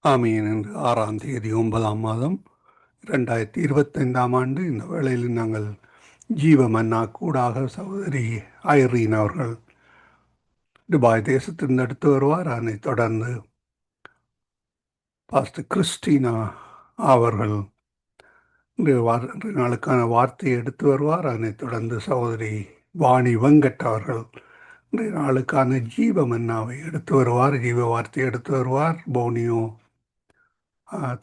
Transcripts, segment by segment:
ஆமீன். இன்று 6ஆம் தேதி 9ஆம் மாதம் 2025ஆம் ஆண்டு. இந்த வேளையில் நாங்கள் ஜீவ மன்னா கூடாக சகோதரி ஐரீன் அவர்கள் துபாய் தேசத்திலிருந்து எடுத்து வருவார். அதனைத் தொடர்ந்து பாஸ்டர் கிறிஸ்டினா அவர்கள் இன்றைய நாளுக்கான வார்த்தையை எடுத்து வருவார். அதனைத் தொடர்ந்து சகோதரி வாணி வெங்கட் அவர்கள் இன்றைய நாளுக்கான ஜீவ மன்னாவை எடுத்து வருவார், ஜீவ வார்த்தையை எடுத்து வருவார் போனியோ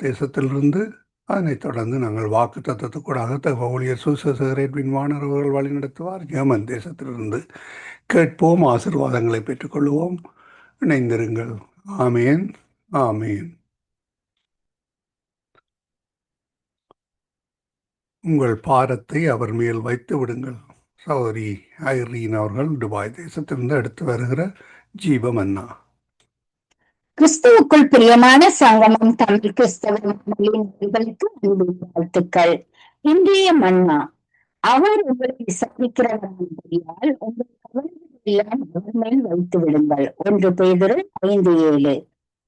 தேசத்திலிருந்து. அதனைத் தொடர்ந்து நாங்கள் வாக்கு தத்துவத்துக்கூடாக ஊழியர் சுசேரேட்வின் வாணர் அவர்கள் வழிநடத்துவார். ஜெர்மன் தேசத்திலிருந்து கேட்போம், ஆசீர்வாதங்களை பெற்றுக்கொள்வோம். இணைந்திருங்கள். ஆமேன், ஆமேன். உங்கள் பாரத்தை அவர் மேல் வைத்து விடுங்கள். சகோதரி ஐரீன் அவர்கள் துபாய் தேசத்திலிருந்து எடுத்து வருகிற ஜீவமன்னா. கிறிஸ்துவுக்குள் பிரியமான சங்கமம் தமிழ் கிறிஸ்தவ நேயர்களுக்கு அன்பு வாழ்த்துக்கள். இன்றைய மன்னா, அவர் உங்களை விசாரிக்கிறவரால் உங்கள் கவலைகள் எல்லாம் அவர் மேல் வைத்து விடுங்கள். 1 பேதுரு 5:7.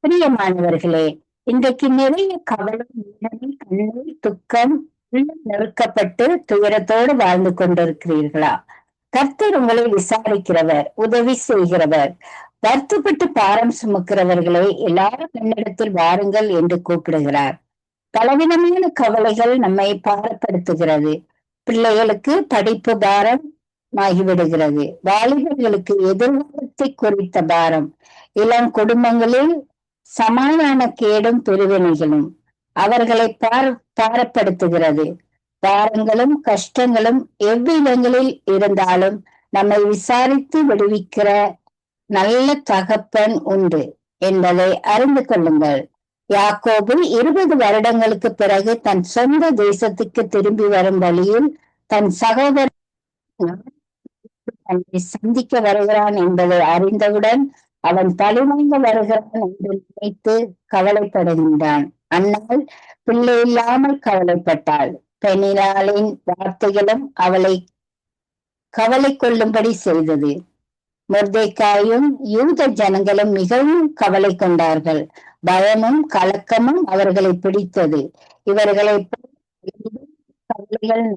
பிரியமானவர்களே, இன்றைக்கு நிறைய கவலை, வேதனை, கண்ணீர், துக்கம், உள்ளம் நெருக்கப்பட்டு துயரத்தோடு வாழ்ந்து கொண்டிருக்கிறீர்களா? கர்த்தர் உங்களை விசாரிக்கிறவர், உதவி செய்கிறவர். வருத்தப்பட்டு பாரம் சுமக்கிறவர்களை எல்லாரும் என்னிடத்தில் வாருங்கள் என்று கூப்பிடுகிறார். பலவிதமான கவலைகள் நம்மை பாரப்படுத்துகிறது. பிள்ளைகளுக்கு படிப்பு பாரம் ஆகிவிடுகிறது. வாலிபர்களுக்கு எதிர்காலத்தை குறித்த பாரம். இளம் குடும்பங்களில் சமாதான கேடும் பிரிவினைகளும் அவர்களை பாரப்படுத்துகிறது. பாரங்களும் கஷ்டங்களும் எவ்விடங்களில் இருந்தாலும் நம்மை விசாரித்து விடுவிக்கிற நல்ல தகப்பன் உண்டு என்பதை அறிந்து கொள்ளுங்கள். யாக்கோபு 20 வருடங்களுக்கு பிறகு தன் சொந்த தேசத்துக்கு திரும்பி வரும் வழியில் தன் சகோதரன் தன்னை சந்திக்க வருகிறான் என்பதை அறிந்தவுடன் அவன் பழிவாங்க வருகிறான் என்று நினைத்து கவலைப்படுகின்றான். அன்னால் பிள்ளை இல்லாமல் கவலைப்பட்டாள். பெண்ணினாளின் வார்த்தைகளும் அவளை கவலை கொள்ளும்படி செய்தது. மொர்தெக்காயும் யூத ஜனங்களும் மிகவும் கவலை கொண்டார்கள். பயமும் கலக்கமும் அவர்களை பிடித்தது. இவர்களை கவலைகள்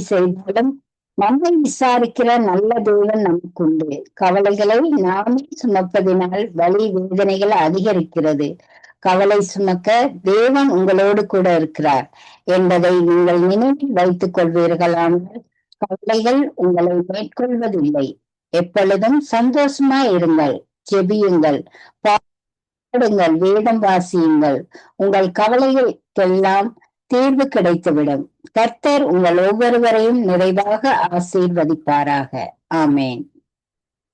செய்தாலும் நம்மை விசாரிக்கிற நல்ல தேவன் நமக்குண்டு. கவலைகளை நாமே சுமப்பதினால் வலி வேதனைகள் அதிகரிக்கிறது. கவலை சுமக்க தேவன் உங்களோடு கூட இருக்கிறார் என்பதை நீங்கள் நினைவில் வைத்துக் கொள்வீர்களானால் கவலைகள் உங்களை மேற்கொள்வதில்லை. எப்பொழுதும் சந்தோஷமா இருங்கள், ஜெபியுங்கள், பாடுங்கள், வேதம் வாசியுங்கள். உங்கள் கவலைகளுக்கெல்லாம் தீர்வு கிடைத்துவிடும். கர்த்தர் உங்கள் ஒவ்வொருவரையும் நிறைவாக ஆசீர்வதிப்பாராக. ஆமேன்.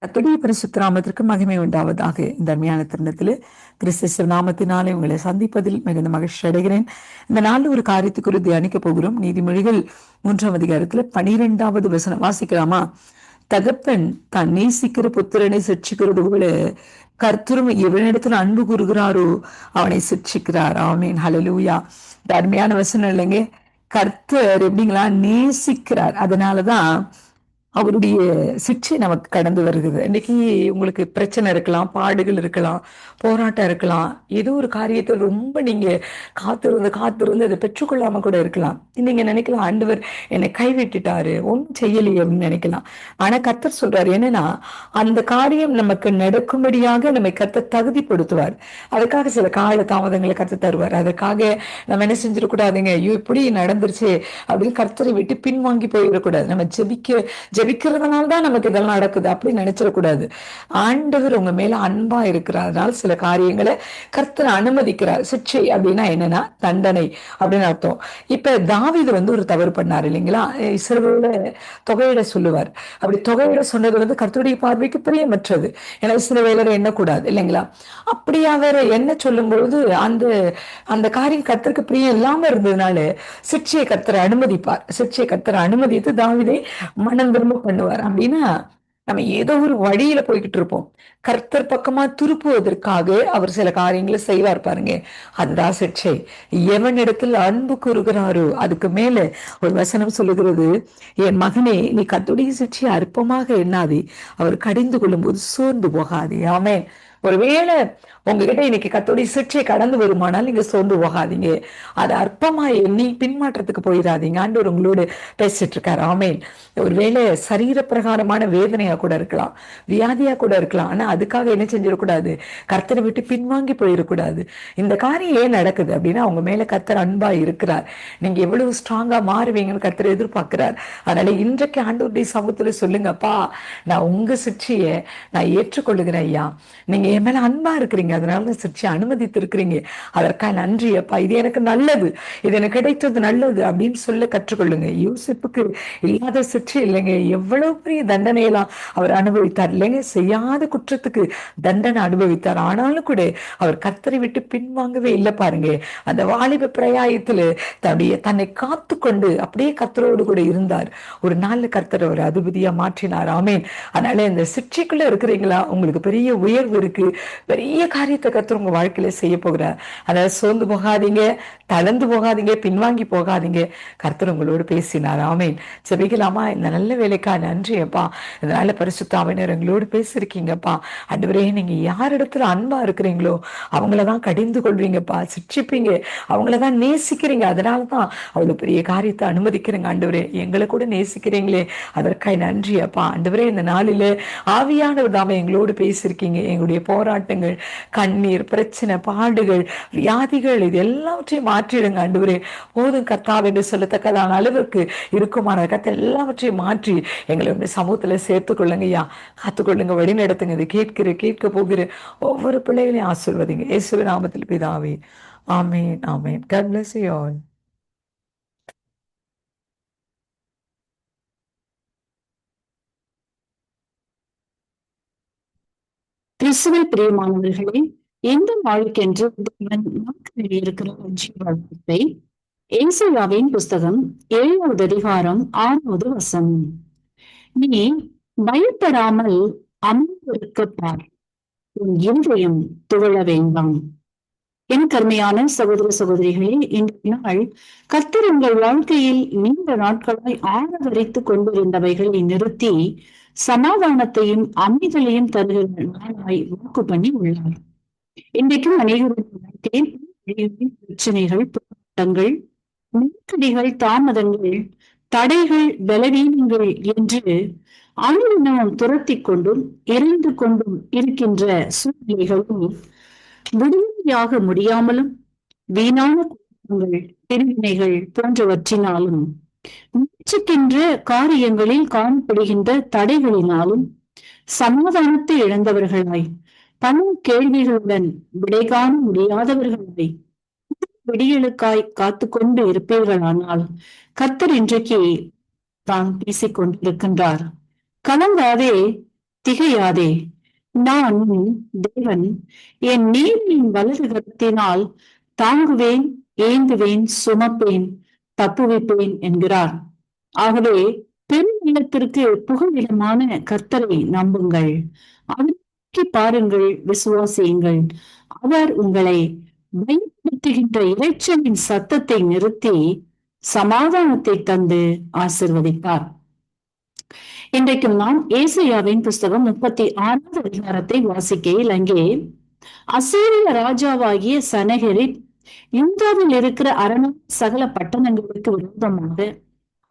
கர்த்தருடைய பரிசுத்த நாமத்திற்கு மகிமை உண்டாவதாக. இந்த அருமையான தருணத்தில் கிறிஸ்து நாமத்தினாலே உங்களை சந்திப்பதில் மிகுந்த மகிழ்ச்சி அடைகிறேன். இந்த நாளில் ஒரு காரியத்தை குறித்து தியானிக்க போகிறோம். நீதிமொழிகள் 3ஆம் அதிகாரத்துல 12வது வசனம் வாசிக்கலாமா? தகப்பன் தான் நேசிக்கிற புத்திரனை சிட்சிக்கிறது போல கர்த்தரும் எவனிடத்துல அன்பு கூறுகிறாரோ அவனை சிட்சிக்கிறார். ஆமீன், ஹல்லேலூயா. அருமையான வசனம் இல்லைங்க. கர்த்தர் எப்படிங்களா நேசிக்கிறார், அதனாலதான் அவருடைய சிக்ஷை நமக்கு கடந்து வருகிறது. இன்னைக்கு உங்களுக்கு பிரச்சனை இருக்கலாம், பாடுகள் இருக்கலாம், போராட்டம் இருக்கலாம், ஏதோ ஒரு காரியத்தில் ரொம்ப நீங்க காத்திருந்து அதை பெற்றுக்கொள்ளாம கூட இருக்கலாம். நீங்க நினைக்கலாம், ஆண்டவர் என்னை கைவிட்டுட்டாரு, ஒன்றும் செய்யலையே அப்படின்னு நினைக்கலாம். ஆனா கர்த்தர் சொல்றாரு என்னன்னா, அந்த காரியம் நமக்கு நடக்கும்படியாக நம்மை கர்த்தர் தகுதிப்படுத்துவார். அதுக்காக சில கால தாமதங்களை கர்த்தர் தருவார். அதற்காக நம்ம என்ன செஞ்சிடக்கூடாதுங்க, ஐயோ இப்படி நடந்துருச்சு அப்படின்னு கர்த்தரை விட்டு பின்வாங்கி போயிடக்கூடாது. நம்ம ஜெபிக்கிறதுனால்தான் நமக்கு இதெல்லாம் நடக்குது அப்படின்னு நினைச்சிடக்கூடாது. ஆண்டவர் உங்க மேல அன்பா இருக்கிறதுனால சில காரியங்களை கர்த்தர் அனுமதிக்கிறார். சிக்ஷை அப்படின்னா என்னன்னா தண்டனை அப்படின்னு அர்த்தம். இப்ப தாவீது ஒரு தவறு பண்ணாரு இல்லைங்களா? இஸ்ரவேல தொகையிட சொல்லுவார். அப்படி தொகையிட சொன்னது கர்த்தருடைய பார்வைக்கு பிரியமற்றது. ஏன்னா இஸ்ரவேலரை எண்ணக்கூடாது இல்லைங்களா? அப்படி அவர் என்ன சொல்லும் பொழுது அந்த காரியம் கர்த்தருக்கு பிரியம் இல்லாம இருந்ததுனால சிக்ஷையை கர்த்தரை அனுமதிப்பார். சிக்ஷையை கர்த்தரை அனுமதித்து தாவீதை மனம் திரும்ப பண்ணுவார். அப்படின்னா நம்ம ஏதோ ஒரு வழியில போய்கிட்டு இருப்போம். கர்த்தர் பக்கமா திருப்புவதற்காக அவர் சில காரியங்களை செய்வார் பாருங்க. அதுதான் சிக்ஷை. எவனிடத்தில் அன்பு கூறுகிறாரோ, அதுக்கு மேல ஒரு வசனம் சொல்லுகிறது, என் மகனே நீ கர்த்தருடைய சிக்ஷையை அற்பமாக எண்ணாதே, அவர் கடிந்து கொள்ளும் போது சோர்ந்து போகாதே. ஆமென். ஒருவேளை உங்ககிட்ட இன்னைக்கு கர்த்தருடைய சிற்றை கடந்து வருமானால் நீங்க சோர்ந்து போகாதீங்க. அது அற்பமா எண்ணி பின்மாற்றத்துக்கு போயிடாதீங்க. ஆண்டவர் உங்களோடு பேசிட்டு இருக்காரு. ஆமேன். ஒருவேளை சரீர பிரகாரமான வேதனையா கூட இருக்கலாம், வியாதியா கூட இருக்கலாம். ஆனா அதுக்காக என்ன செஞ்சிடக்கூடாது, கர்த்தரை விட்டு பின்வாங்கி போயிடக்கூடாது. இந்த காரியம் ஏன் நடக்குது அப்படின்னா உங்க மேல கர்த்தர் அன்பா இருக்கிறார். நீங்க எவ்வளவு ஸ்ட்ராங்கா மாறுவீங்கன்னு கர்த்தர் எதிர்பார்க்கிறார். அதனால இன்றைக்கு ஆண்டவருடைய சமூகத்துல சொல்லுங்கப்பா, நான் உங்க சிற்றையை நான் ஏற்றுக்கொள்ளுகிறேன் ஐயா. நீங்க என் மேல அன்பா இருக்கிறீங்க, அதனால சிற்றையை அனுமதித்து இருக்கிறீங்க. அதற்காக நன்றி அப்பா. இது எனக்கு நல்லது, இது எனக்கு கிடைத்தது நல்லது அப்படின்னு சொல்ல கற்றுக்கொள்ளுங்க. யோசிப்புக்கு இல்லாத சிற்றை இல்லைங்க. எவ்வளவு பெரிய தண்டனையெல்லாம் அவர் அனுபவித்தார் இல்லைங்க. செய்யாத குற்றத்துக்கு தண்டனை அனுபவித்தார். ஆனாலும் கூட அவர் கர்த்தரை விட்டு பின்வாங்கவே இல்லை பாருங்க. அந்த வாலிப பிரயாயத்துல தன்னை காத்து கொண்டு அப்படியே கர்த்தரோடு கூட இருந்தார். ஒரு நாள்ல கர்த்தர் ஒரு அதிபதியா மாற்றினார். ஆமேன். அதனால இந்த சிற்றைக்குள்ள இருக்கிறீங்களா, உங்களுக்கு பெரிய உயர்வு இருக்கு, பெரிய காரியத்தை கர்த்தர் உங்க வாழ்க்கையில செய்ய போகிறார். அதாவது சோர்ந்து போகாதீங்க, தளர்ந்து போகாதீங்க, பின்வாங்கி போகாதீங்க. கர்த்தர் உங்களோடு பேசினார். ஆமேன். செபிக்கலாமா? இந்த நல்ல வேலைக்கா நன்றி அப்பா. இதனால பரிசுத்த ஆவியானவர் எங்களோடு பேசிருக்கீங்கப்பா. ஆண்டவரே, நீங்க யார் இடத்துல அன்பா இருக்கிறீங்களோ அவங்களதான் கடிந்து கொள்வீங்கப்பா, சிட்சிப்பீங்க, அவங்களதான் நேசிக்கிறீங்க. அதனாலதான் அவ்வளவு பெரிய காரியத்தை அனுமதிக்கிறீங்க. ஆண்டவரே, எங்களை கூட நேசிக்கிறீங்களே, அதற்காக நன்றி அப்பா. ஆண்டவரே, இந்த நாளில ஆவியானவர் தாமே எங்களோடு பேசியிருக்கீங்க. எங்களுடைய போராட்டங்கள், கண்ணீர், பிரச்சனை, பாடுகள், வியாதிகள், இது எல்லாவற்றையும் மாற்றிடுங்க ஆண்டவரே. போதும் கர்த்தாவே என்று சொல்லத்தக்கதான அளவிற்கு இருக்குமான கத்தை எல்லாவற்றையும் மாற்றி எங்களை உடைய சமூகத்துல சேர்த்துக் கொள்ளுங்க ஐயா. காத்துக்கொள்ளுங்க, வழி நடத்துங்க. இது கேட்க போகிற ஒவ்வொரு பிள்ளைகளையும் ஆசீர்வதிங்க. இயேசுவின் நாமத்தில் பிதாவே, ஆமேன், ஆமேன். God bless you all. கிறிஸ்துவில் பிரியமானவர்களே, எந்த நாளுக்கென்று தேவன் நமக்கு எழுதியிருக்கிற ஜீவத்தை ஏசாயாவின் புஸ்தகம் 7வது அதிகாரம் 6வது வசனம். நீ பயப்படாமல் அமர்ந்திருக்க பார், உன் இருதயம் துவள வேண்டாம். என் கருமையான சகோதர சகோதரிகளே, இன்றைய நாள் கர்த்தர் உங்கள் வாழ்க்கையில் நீண்ட நாட்களாய் ஆதரித்துக் கொண்டிருந்தவைகளை நிறுத்தி சமாதானத்தையும் அமைதலையும் தருகிற நாளாய் வாக்கு பண்ணி உள்ளார். இன்றைக்கும் அநேகருடைய வாழ்க்கையில் பிரச்சனைகள், போராட்டங்கள், நெருக்கடிகள், தாமதங்கள், தடைகள், பலவீனங்கள் என்று அனுதினமும் துரத்தி கொண்டும் இறைந்து கொண்டும் இருக்கின்ற சூழ்நிலைகளும் விடுதலையாக முடியாமலும் வீணான குற்றங்கள், பிரிவினைகள் போன்றவற்றினாலும் முயற்சிக்கின்ற காரியங்களில் காணப்படுகின்ற தடைகளினாலும் சமாதானத்தை இழந்தவர்களாய், பல கேள்விகளுடன் விடை காண முடியாதவர்களாய் விடியலுக்காய் காத்து கொண்டு இருப்பீர்களானால் கர்த்தர் இன்றைக்கு தான் பேசிக்கொண்டிருக்கின்றார். கலங்காதே, திகையாதே, நான் தேவன், என் நீதியின் வலது கரத்தினால் தாங்குவேன், ஏந்துவேன், சுமப்பேன், தப்புவிப்பேன் என்கிறார். ஆகவே பெருநிலத்திற்கு புகலிடமான கர்த்தரை நம்புங்கள், அவரை பாருங்கள், விசுவாசியுங்கள். அவர் உங்களை பயன்படுத்துகின்ற இறைச்சலின் சத்தத்தை நிறுத்தி சமாதானத்தை தந்து ஆசிர்வதிப்பார். இன்றைக்கும் நாம் ஏசாயாவின் புஸ்தகம் 36வது அதிகாரத்தை வாசிக்கையில் அங்கே அசீரிய ராஜாவாகிய சனகெரிப் யூதாவில் இருக்கிற அரண்மனை சகல பட்டணங்களுக்கு விரோதமாக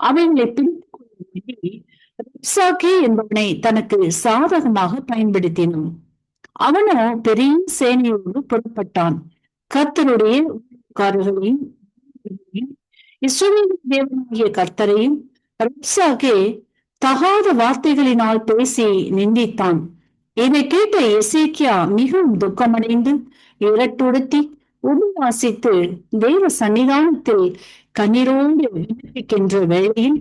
அவைகளை பிடித்துக் கொள்ளும்படி ரப்சாக்கே என்பவனை தனக்கு சாதகமாக பயன்படுத்தினான். அவனோ பெரிய சேனையோடு புறப்பட்டான். கர்த்தருடைய ஊழியக்காரர்களையும் இஸ்ரவேலின் தேவனாகிய கர்த்தரையும் ரப்சாக்கே தகாத வார்த்தைகளினால் பேசி நிந்தித்தான். இதை கேட்ட எசேக்கியா மிகவும் துக்கமடைந்து இரட்டுடுத்தி உபவாசித்து தேவ சன்னிதானத்தில் கண்ணீரோடு விண்ணப்பிக்கின்ற வேளையில்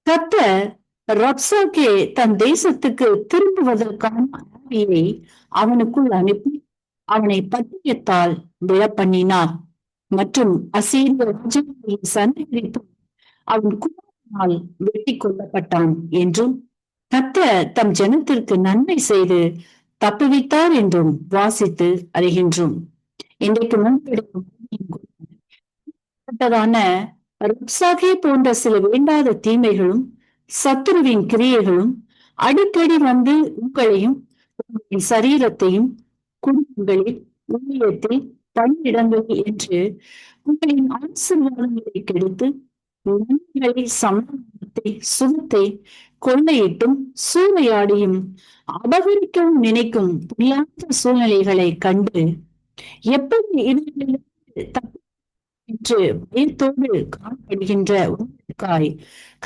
கர்த்தர் ரப்சாக்கே தன் தேசத்துக்கு திரும்புவதற்கான ஆவியை அவனுக்குள் அனுப்பி அவனை பட்டயத்தால் விழப்பண்ணினார். மற்றும் அசீரிய ராஜாவை சந்தேகித்து அவன் குமாரனால் வெட்டி கொல்லப்பட்டான் என்றும் கர்த்தர் தம் ஜனத்திற்கு நன்மை செய்து தப்புவித்தார் என்றும் வாசித்து அறிகின்றோம். இன்றைக்கு முன்பட்டதான ரப்சாகே போன்ற சில வேண்டாத தீமைகளும் சத்துருவின் கிரியைகளும் அடிக்கடி வந்து உங்களையும் உங்களின் சரீரத்தையும் குடும்பங்களில், ஊழியத்தில், பணியிடங்களில் என்று உங்களின் ஆசீர்வாதங்களை கெடுத்து நன்மைகளை, சமாதானத்தை, சுகத்தை கொள்ளையிட்டும் சூறையாடியும் அபகரிக்கவும் நினைக்கும் பொல்லாத சூழ்நிலைகளை கண்டு எப்படி இவர்களிலிருந்து தப்ப என்று பயத்தோடு காணப்படுகின்ற உங்களுக்காய்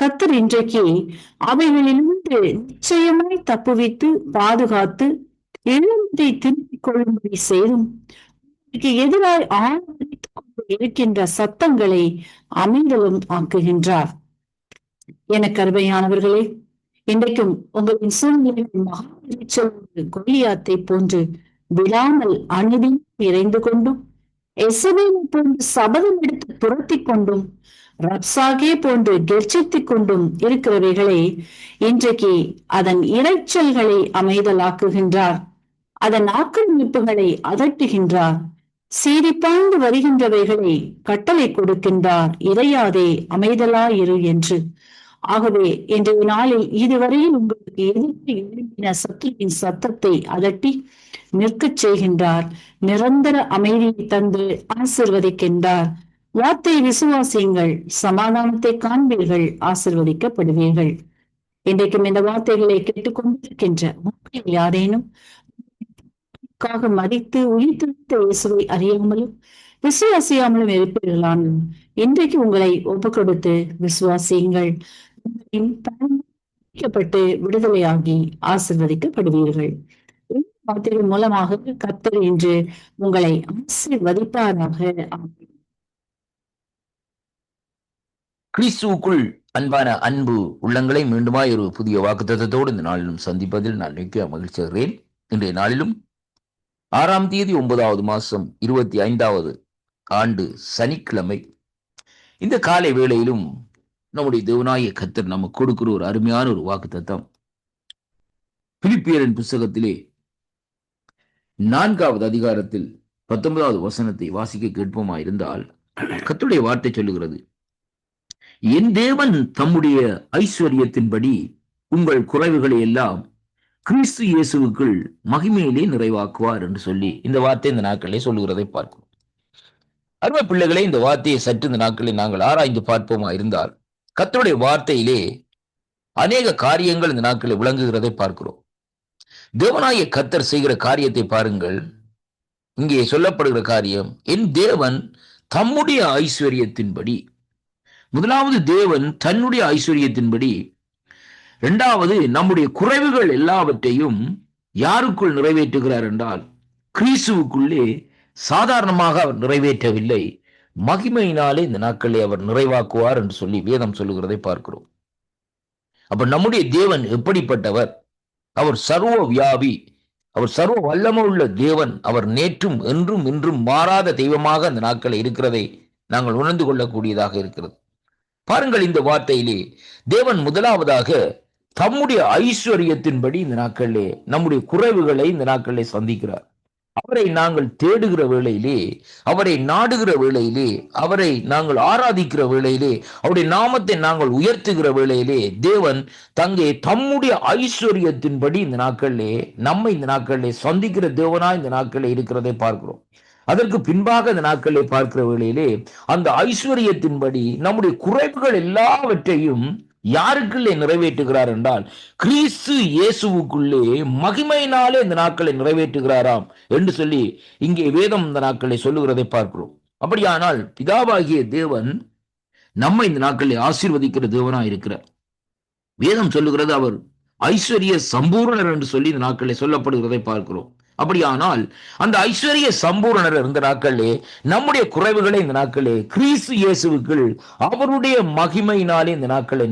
கர்த்தர் இன்றைக்கு அவைகளிலிருந்து நிச்சயமாய் தப்புவித்து பாதுகாத்து இழந்ததை திருப்பிக் கொள்ளும்படி செய்தும் எதிராய் ஆழ்வதைத்துக் கொண்டு இருக்கின்ற சத்தங்களை அமைதலும் ஆக்குகின்றார். எனக்கு அருமையானவர்களே, இன்றைக்கும் உங்களின் சூழ்நிலைகள் மகா இரைச்சலோடு கோலியாத்தை போன்று விழாமல் அணுதில் இறைந்து கொண்டும், எசபேலை போன்று சபதம் எடுத்து துரத்தி கொண்டும், ரப்சாகே போன்று கெர்ச்சித்துக் கொண்டும் இருக்கிறவைகளை இன்றைக்கு அதன் இரைச்சல்களை அமைதலாக்குகின்றார். அதன் ஆக்கிரமிப்புகளை அதட்டுகின்றார். சீரிப்பாய்ந்து வருகின்றவைகளை கட்டளை கொடுக்கின்றார், இறையாதே, அமைதலாயிரு என்று. ஆகவே இன்றைய நாளில் இதுவரையில் உங்களுக்கு எதிர்த்து எழுப்பின சத்துருவின் சத்தத்தை அதட்டி நிற்கச் செய்கின்றார். நிரந்தர அமைதியை தந்து ஆசிர்வதிக்கின்றார். வார்த்தை விசுவாசியுங்கள், சமாதானத்தை காண்பீர்கள், ஆசிர்வதிக்கப்படுவீர்கள். இன்றைக்கும் இந்த வார்த்தைகளை கேட்டுக்கொண்டிருக்கின்ற உங்களில் யாரேனும் மதித்து உயிர்த்த இயேசுவை அறியாமலும் விசுவாசியாமலும் இருப்பீர்களானும் இன்றைக்கு உங்களை ஒப்பு கொடுத்து விசுவாசியுங்கள். பட்டு விடுதலையாகி ஆசிர்வதிக்கப்படுவீர்கள். இந்த வார்த்தைகள் மூலமாக கர்த்தர் இன்று உங்களை ஆசீர்வதிப்பாராக. கிறிஸ்துவுக்குள் அன்பான அன்பு உள்ளங்களை மீண்டுமாய் ஒரு புதிய வாக்குத்தத்தத்தோடு இந்த நாளிலும் சந்திப்பதில் நான் மிக்க மகிழ்ச்சி அடைகிறேன். இன்றைய நாளிலும் 6ஆம் தேதி 9வது மாசம் 25வது ஆண்டு சனிக்கிழமை இந்த காலை வேளையிலும் நம்முடைய தேவனாகிய கர்த்தர் நமக்கு கொடுக்கிற ஒரு அருமையான ஒரு வாக்குத்தத்தம் பிலிப்பியரின் புஸ்தகத்திலே 4வது அதிகாரத்தில் 19வது வசனத்தை வாசிக்க கேட்போமாயிருந்தால் கர்த்தருடைய வார்த்தை சொல்லுகிறது, என் தேவன் தம்முடைய ஐஸ்வர்யத்தின்படி உங்கள் குறைவுகளை எல்லாம் கிறிஸ்து இயேசுவுக்குள் மகிமையிலே நிறைவாக்குவார் என்று சொல்லி இந்த வார்த்தை இந்த நாட்களிலே சொல்லுகிறதை பார்க்கிறோம். அருமை பிள்ளைகளே, இந்த வார்த்தையை சற்று இந்த நாட்களில் நாங்கள் ஆராய்ந்து பார்ப்போமா இருந்தால் கர்த்தருடைய வார்த்தையிலே அநேக காரியங்கள் இந்த நாட்களில் விளங்குகிறதை பார்க்கிறோம். தேவனாகிய கர்த்தர் செய்கிற காரியத்தை பாருங்கள். இங்கே சொல்லப்படுகிற காரியம், என் தேவன் தம்முடைய ஐஸ்வர்யத்தின்படி. முதலாவது தேவன் தன்னுடைய ஐஸ்வர்யத்தின்படி, இரண்டாவது நம்முடைய குறைவுகள் எல்லாவற்றையும் யாருக்குள் நிறைவேற்றுகிறார் என்றால் கிறிஸ்துவுக்குள்ளே. சாதாரணமாக அவர் நிறைவேற்றவில்லை, மகிமையினாலே இந்த நாட்களை அவர் நிறைவாக்குவார் என்று சொல்லி வேதம் சொல்லுகிறதை பார்க்கிறோம். அப்ப நம்முடைய தேவன் எப்படிப்பட்டவர்? அவர் சர்வ வியாபி, அவர் சர்வ வல்லமுள்ள தேவன். அவர் நேற்றும் என்றும் இன்றும் மாறாத தெய்வமாக அந்த நாட்களை இருக்கிறதை நாங்கள் உணர்ந்து கொள்ளக்கூடியதாக இருக்கிறது. பாருங்கள், இந்த வார்த்தையிலே தேவன் முதலாவதாக தம்முடைய ஐஸ்வர்யத்தின்படி இந்த நாட்களிலே நம்முடைய குறைவுகளை இந்த நாட்களிலே சந்திக்கிறார். அவரை நாங்கள் தேடுகிற வேளையிலே, அவரை நாடுகிற வேளையிலே, அவரை நாங்கள் ஆராதிக்கிற வேளையிலே, அவருடைய நாமத்தை நாங்கள் உயர்த்துகிற வேளையிலே தேவன் தங்கே தம்முடைய ஐஸ்வர்யத்தின்படி இந்த நாட்களிலே நம்மை இந்த நாட்களிலே சந்திக்கிற தேவனா இந்த நாட்களிலே இருக்கிறதை பார்க்கிறோம். அதற்கு பின்பாக இந்த நாட்களிலே பார்க்கிற வேளையிலே அந்த ஐஸ்வர்யத்தின்படி நம்முடைய குறைவுகள் எல்லாவற்றையும் யாருக்குள்ளே நிறைவேற்றுகிறார் என்றால் கிறிஸ்து இயேசுவுக்குள்ளே மகிமையினாலே இந்த நாட்களை நிறைவேற்றுகிறாராம் என்று சொல்லி இங்கே வேதம் இந்த நாட்களை சொல்லுகிறதை பார்க்கிறோம். அப்படியானால் பிதாவாகிய தேவன் நம்மை இந்த நாட்களில் ஆசீர்வதிக்கிற தேவனா இருக்கிறார். வேதம் சொல்லுகிறது அவர் ஐஸ்வர்ய சம்பூர்ணர் என்று சொல்லி இந்த நாட்களில் சொல்லப்படுகிறதை பார்க்கிறோம். அப்படியானால் அந்த ஐஸ்வர்ய சம்பூர்ணர் இந்த நாட்களே நம்முடைய குறைவுகளை இந்த நாட்களே கிறிஸ்து இயேசுவுக்குள் அவருடைய மகிமையினாலே இந்த நாட்களை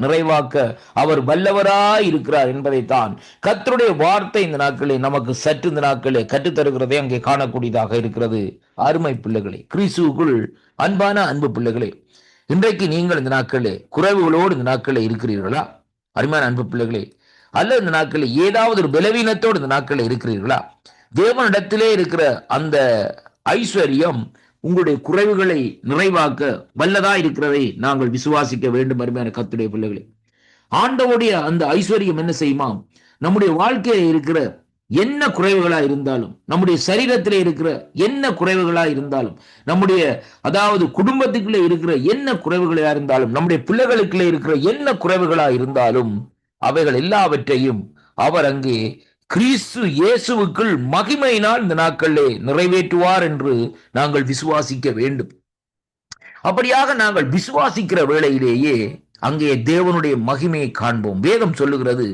நிறைவாக்க அவர் வல்லவராய் இருக்கிறார் என்பதைத்தான் கர்த்தருடைய வார்த்தை இந்த நாட்களே நமக்கு சற்று இந்த நாட்களே கற்றுத்தருகிறதை அங்கே காணக்கூடியதாக இருக்கிறது. அருமை பிள்ளைகளே, கிறிஸ்துவுக்குள் அன்பான அன்பு பிள்ளைகளே, இன்றைக்கு நீங்கள் இந்த நாட்களே குறைவுகளோடு இந்த நாட்களே இருக்கிறீர்களா? அருமையான அன்பு பிள்ளைகளே, அல்லது இந்த நாட்களில் ஏதாவது ஒரு பலவீனத்தோடு இந்த நாட்களில் இருக்கிறீர்களா? தேவனிடத்திலே இருக்கிற அந்த ஐஸ்வர்யம் உங்களுடைய குறைவுகளை நிறைவாக்க வல்லதா இருக்கிறதை நாங்கள் விசுவாசிக்க வேண்டும். அருமையான கர்த்தருடைய பிள்ளைகளே, ஆண்டவருடைய அந்த ஐஸ்வர்யம் என்ன செய்யுமா? நம்முடைய வாழ்க்கையில் இருக்கிற என்ன குறைவுகளா இருந்தாலும், நம்முடைய சரீரத்தில் இருக்கிற என்ன குறைவுகளா இருந்தாலும், நம்முடைய அதாவது குடும்பத்துக்குள்ளே இருக்கிற என்ன குறைவுகளா இருந்தாலும், நம்முடைய பிள்ளைகளுக்குள்ளே இருக்கிற என்ன குறைவுகளா இருந்தாலும், அவைகள் எல்லாவற்றையும் அவர் அங்கே கிறிஸ்து இயேசுவுக்குள் மகிமையினால் இந்த நாட்களிலே நிறைவேற்றுவார் என்று நாங்கள் விசுவாசிக்க வேண்டும். அப்படியாக நாங்கள் விசுவாசிக்கிற வேளையிலேயே அங்கே தேவனுடைய மகிமையை காண்போம். வேதம் சொல்லுகிறது,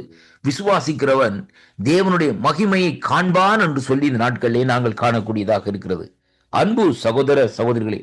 விசுவாசிக்கிறவன் தேவனுடைய மகிமையை காண்பான் என்று சொல்லி இந்த நாட்களிலே நாங்கள் காணக்கூடியதாக இருக்கிறது. அன்பு சகோதர சகோதரிகளே,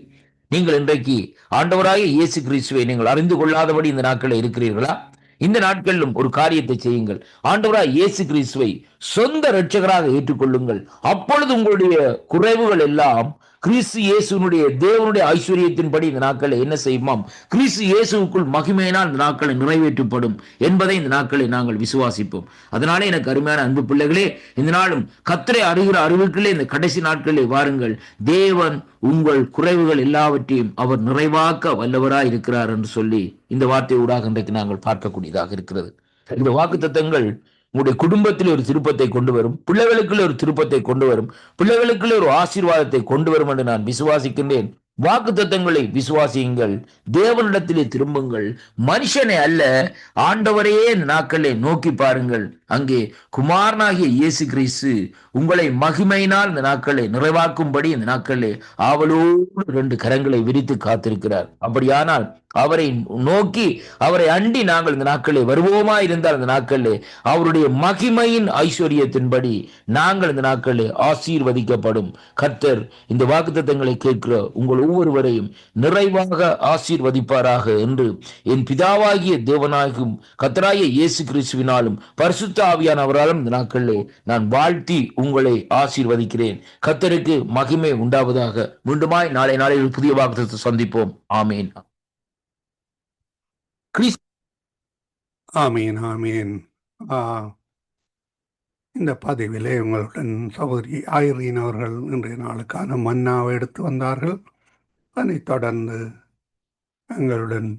நீங்கள் இன்றைக்கு ஆண்டவராகிய இயேசு கிறிஸ்துவை நீங்கள் அறிந்து கொள்ளாதபடி இந்த நாட்களில் இருக்கிறீர்களா? இந்த நாட்களிலும் ஒரு காரியத்தை செய்யுங்கள். ஆண்டவராகிய இயேசு கிறிஸ்துவை சொந்த இரட்சகராக ஏற்றுக்கொள்ளுங்கள். அப்பொழுது உங்களுடைய குறைவுகள் எல்லாம் கிறிஸ்து இயேசுனுடைய தேவனுடைய ஐஸ்வர்யத்தின்படி இந்த நாட்களை என்ன செய்யுமாம், கிறிஸ்து இயேசுக்குள் மகிமையினால் இந்த நாட்களை நிறைவேற்றப்படும் என்பதை இந்த நாட்களை நாங்கள் விசுவாசிப்போம். அதனாலே எனக்கு அருமையான அன்பு பிள்ளைகளே, இந்த நாளும் கர்த்தரை அறிகிற அறிவுக்குள்ளே இந்த கடைசி நாட்களிலே வாருங்கள். தேவன் உங்கள் குறைவுகள் எல்லாவற்றையும் அவர் நிறைவாக்க வல்லவராய் இருக்கிறார் என்று சொல்லி இந்த வார்த்தை ஊடாக இன்றைக்கு நாங்கள் பார்க்கக்கூடியதாக இருக்கிறது. இந்த வாக்குத்தத்தங்கள் உங்களுடைய குடும்பத்தில் ஒரு திருப்பத்தை கொண்டு வரும், பிள்ளைகளுக்குள்ள ஒரு திருப்பத்தை கொண்டு வரும், பிள்ளைகளுக்குள்ள ஒரு ஆசீர்வாதத்தை கொண்டு வரும் என்று நான் விசுவாசிக்கின்றேன். வாக்குத்தத்தங்களை விசுவாசியுங்கள், தேவனிடத்திலே திரும்புங்கள், மனுஷனை அல்ல ஆண்டவரையே நாட்களை நோக்கி பாருங்கள். அங்கே குமாரனாகிய இயேசு கிறிஸ்து உங்களை மகிமையினால் இந்த நாட்களை நிறைவாக்கும்படி இந்த நாட்களிலே ஆவலோடு 2 கரங்களை விரித்து காத்திருக்கிறார். அப்படியானால் அவரை நோக்கி அவரை அண்டி நாங்கள் இந்த நாட்களிலே வருவோமா இருந்தால் இந்த நாட்களிலே அவருடைய மகிமையின் ஐஸ்வர்யத்தின்படி நாங்கள் இந்த நாட்களிலே ஆசீர்வதிக்கப்படும். கர்த்தர் இந்த வாக்குத்தத்தங்களை கேட்கிற உங்கள் ஒவ்வொருவரையும் நிறைவாக ஆசீர்வதிப்பாராக என்று என் பிதாவாகிய தேவனாகும் கர்த்தராகிய இயேசு கிறிஸ்துவினாலும் பரிசுத்த ஆவியானவராலும் இந்த நாட்களிலே நான் வாழ்த்தி உங்களை ஆசீர்வதிக்கிறேன். கர்த்தருக்கு மகிமை உண்டாவதாக. மீண்டுமாய் நாளில் புதிய வாக்குத்தத்தத்தை சந்திப்போம். ஆமேன். ஆமீன், ஆமீன். இந்த பதிவிலே உங்களுடன் சகோதரி ஐரீன் அவர்கள் இன்றைய நாளுக்கான மன்னாவை எடுத்து வந்தார்கள். அதனைத் தொடர்ந்து எங்களுடன்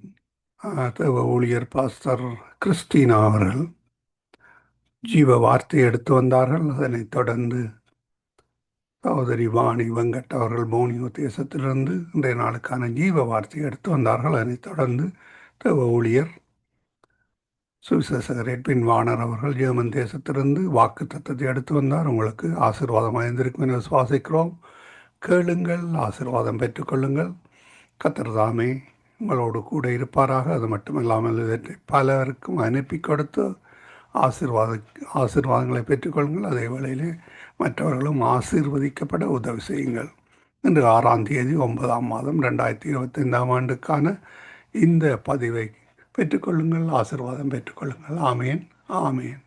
தேவ ஊழியர் பாஸ்டர் கிறிஸ்டினா அவர்கள் ஜீவ வார்த்தை எடுத்து வந்தார்கள். அதனைத் தொடர்ந்து சகோதரி வாணி வெங்கட் அவர்கள் போனியோ தேசத்திலிருந்து இன்றைய நாளுக்கான ஜீவ வார்த்தை எடுத்து வந்தார்கள். அதனைத் தொடர்ந்து தேவ ஊழியர் சுவிசேஷகர் எட்வின் வாணர் அவர்கள் ஜெர்மன் தேசத்திலிருந்து வாக்கு தத்தத்தை எடுத்து வந்தார். உங்களுக்கு ஆசீர்வாதம் இருந்திருக்கும் என விசுவாசிக்கிறோம். கேளுங்கள், ஆசீர்வாதம் பெற்றுக்கொள்ளுங்கள். கர்த்தர் தாமே உங்களோடு கூட இருப்பாராக. அது மட்டுமில்லாமல் இதற்கு பலருக்கும் அனுப்பி கொடுத்து ஆசீர்வாதங்களை பெற்றுக்கொள்ளுங்கள். அதே வேளையிலே மற்றவர்களும் ஆசீர்வதிக்கப்பட உதவி செய்யுங்கள். இன்று 6ஆம் தேதி 9ஆம் மாதம் 2025ஆம் ஆண்டுக்கான இந்த பதிவை பெற்றுக்கொள்ளுங்கள், ஆசீர்வாதம் பெற்றுக்கொள்ளுங்கள். ஆமேன், ஆமேன்.